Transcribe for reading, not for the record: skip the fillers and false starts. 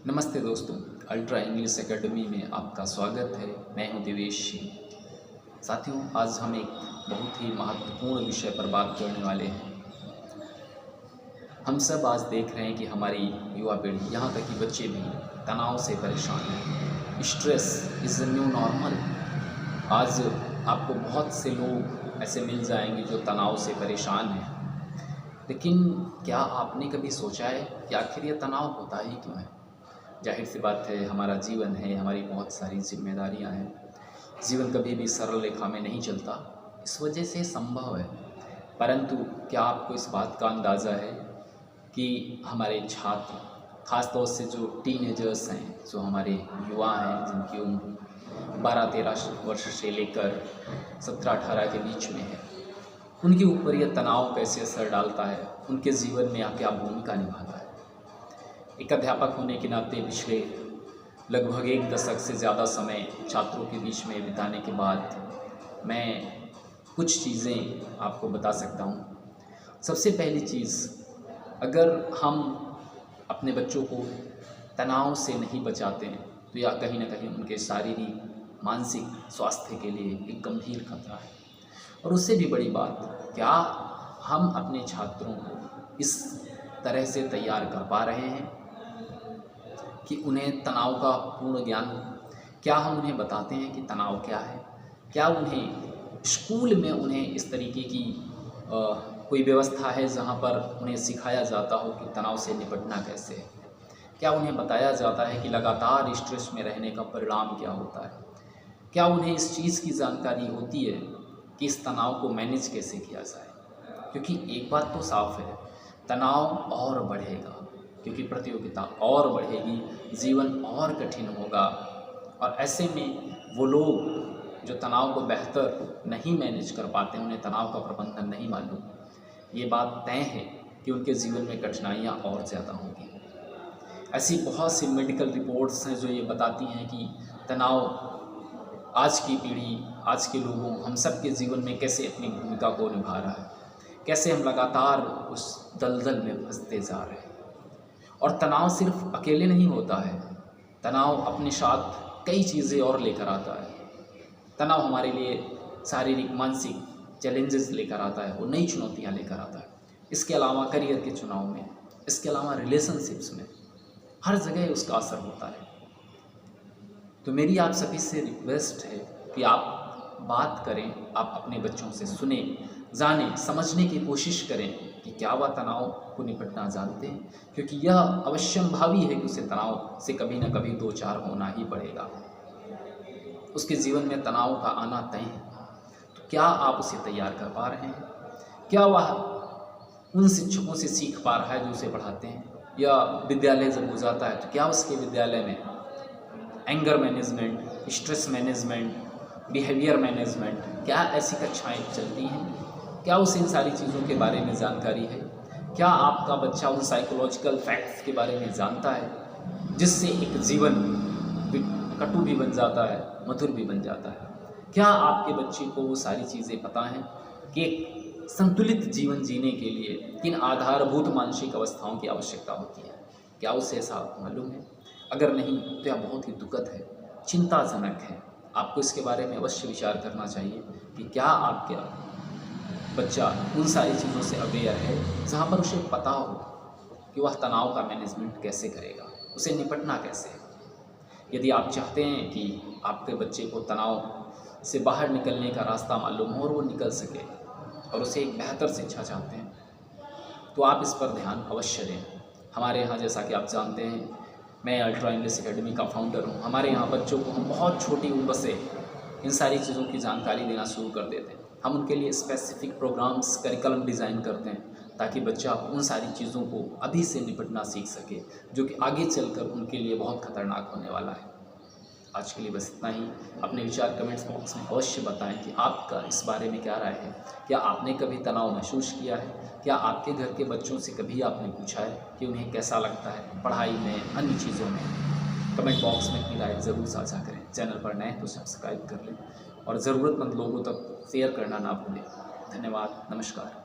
नमस्ते दोस्तों, ultra English academy में आपका स्वागत है। मैं हूं दिवेश सिंह। साथियों, आज हम एक बहुत ही महत्वपूर्ण विषय पर बात करने वाले हैं। हम सब आज देख रहे हैं कि हमारी युवा पीढ़ी, यहाँ तक कि बच्चे भी तनाव से परेशान हैं। Stress is the new normal. आज आपको बहुत से लोग ऐसे मिल जाएंगे जो तनाव से परेशान हैं, लेकिन क्या आपने कभी सोचा है कि आखिर यह तनाव होता ही क्यों है? जाहिर सी बात है, हमारा जीवन है, हमारी बहुत सारी जिम्मेदारियां हैं। जीवन कभी भी सरल रेखा में नहीं चलता, इस वजह से संभव है। परंतु क्या आपको इस बात का अंदाज़ा है कि हमारे छात्र, ख़ास तौर से जो टीनेजर्स हैं, जो हमारे युवा हैं, जिनकी उम्र 12-13 वर्ष से लेकर 17-18 के बीच में है, उनके ऊपर यह तनाव कैसे असर डालता है, उनके जीवन में क्या भूमिका निभाता है? एक अध्यापक होने के नाते पिछले लगभग 1 दशक से ज़्यादा समय छात्रों के बीच में बिताने के बाद मैं कुछ चीज़ें आपको बता सकता हूँ। सबसे पहली चीज़, अगर हम अपने बच्चों को तनाव से नहीं बचाते हैं तो यह कहीं ना कहीं उनके शारीरिक, मानसिक स्वास्थ्य के लिए एक गंभीर खतरा है। और उससे भी बड़ी बात, क्या हम अपने छात्रों को इस तरह से तैयार कर पा रहे हैं कि उन्हें तनाव का पूर्ण ज्ञान हो? क्या हम उन्हें बताते हैं कि तनाव क्या है? क्या उन्हें स्कूल में उन्हें इस तरीके की कोई व्यवस्था है जहाँ पर उन्हें सिखाया जाता हो कि तनाव से निपटना कैसे है? क्या उन्हें बताया जाता है कि लगातार स्ट्रेस में रहने का परिणाम क्या होता है? क्या उन्हें इस चीज़ की जानकारी होती है कि इस तनाव को मैनेज कैसे किया जाए? क्योंकि एक बात तो साफ है, तनाव और बढ़ेगा, क्योंकि प्रतियोगिता और बढ़ेगी, जीवन और कठिन होगा। और ऐसे में वो लोग जो तनाव को बेहतर नहीं मैनेज कर पाते हैं, उन्हें तनाव का प्रबंधन नहीं मालूम, ये बात तय है कि उनके जीवन में कठिनाइयाँ और ज़्यादा होंगी। ऐसी बहुत सी मेडिकल रिपोर्ट्स हैं जो ये बताती हैं कि तनाव आज की पीढ़ी, आज के लोगों, हम सब के जीवन में कैसे अपनी भूमिका को निभा रहा है, कैसे हम लगातार उस दलदल में फंसते जा रहे हैं। और तनाव सिर्फ अकेले नहीं होता है, तनाव अपने साथ कई चीज़ें और लेकर आता है। तनाव हमारे लिए शारीरिक, मानसिक चैलेंजेस लेकर आता है, वो नई चुनौतियाँ लेकर आता है। इसके अलावा करियर के चुनाव में, इसके अलावा रिलेशनशिप्स में, हर जगह उसका असर होता है। तो मेरी आप सभी से रिक्वेस्ट है कि आप बात करें, आप अपने बच्चों से सुने, जानें, समझने की कोशिश करें कि क्या वह तनाव को निपटना जानते हैं, क्योंकि यह अवश्यंभावी है कि उसे तनाव से कभी ना कभी 2-4 होना ही पड़ेगा। उसके जीवन में तनाव का आना तय है। तो क्या आप उसे तैयार कर पा रहे हैं? क्या वह उन शिक्षकों से सीख पा रहा है जो उसे पढ़ाते हैं? या विद्यालय जब हो जाता है तो क्या उसके विद्यालय में anger management, stress management, behaviour management, क्या ऐसी कक्षाएँ चलती हैं? क्या उसे इन सारी चीज़ों के बारे में जानकारी है? क्या आपका बच्चा उन साइकोलॉजिकल फैक्ट्स के बारे में जानता है जिससे एक जीवन कटु भी बन जाता है, मधुर भी बन जाता है? क्या आपके बच्चे को वो सारी चीज़ें पता हैं कि एक संतुलित जीवन जीने के लिए किन आधारभूत मानसिक अवस्थाओं की आवश्यकता होती है? क्या उसे ऐसा मालूम है? अगर नहीं तो यह बहुत ही दुखद है, चिंताजनक है। आपको इसके बारे में अवश्य विचार करना चाहिए कि क्या आपका बच्चा उन सारी चीज़ों से अवेयर है जहाँ पर उसे पता हो कि वह तनाव का मैनेजमेंट कैसे करेगा, उसे निपटना कैसे है। यदि आप चाहते हैं कि आपके बच्चे को तनाव से बाहर निकलने का रास्ता मालूम हो और वो निकल सके और उसे एक बेहतर शिक्षा चाहते हैं, तो आप इस पर ध्यान अवश्य दें। हमारे यहाँ, जैसा कि आप जानते हैं, मैं अल्ट्रा इंग्लिश एकेडमी का फाउंडर हूँ। हमारे यहाँ बच्चों को हम बहुत छोटी उम्र से इन सारी चीज़ों की जानकारी देना शुरू कर देते हैं। हम उनके लिए स्पेसिफिक प्रोग्राम्स, करिकुलम डिज़ाइन करते हैं ताकि बच्चा उन सारी चीज़ों को अभी से निपटना सीख सके, जो कि आगे चलकर उनके लिए बहुत खतरनाक होने वाला है। आज के लिए बस इतना ही। अपने विचार कमेंट्स बॉक्स में अवश्य बताएं कि आपका इस बारे में क्या राय है। क्या आपने कभी तनाव महसूस किया है? क्या आपके घर के बच्चों से कभी आपने पूछा है कि उन्हें कैसा लगता है पढ़ाई में, अन्य चीज़ों में? कमेंट बॉक्स में अपनी राय ज़रूर साझा करें। चैनल पर नए तो सब्सक्राइब कर लें और ज़रूरतमंद लोगों तक शेयर करना ना भूलें। धन्यवाद, नमस्कार।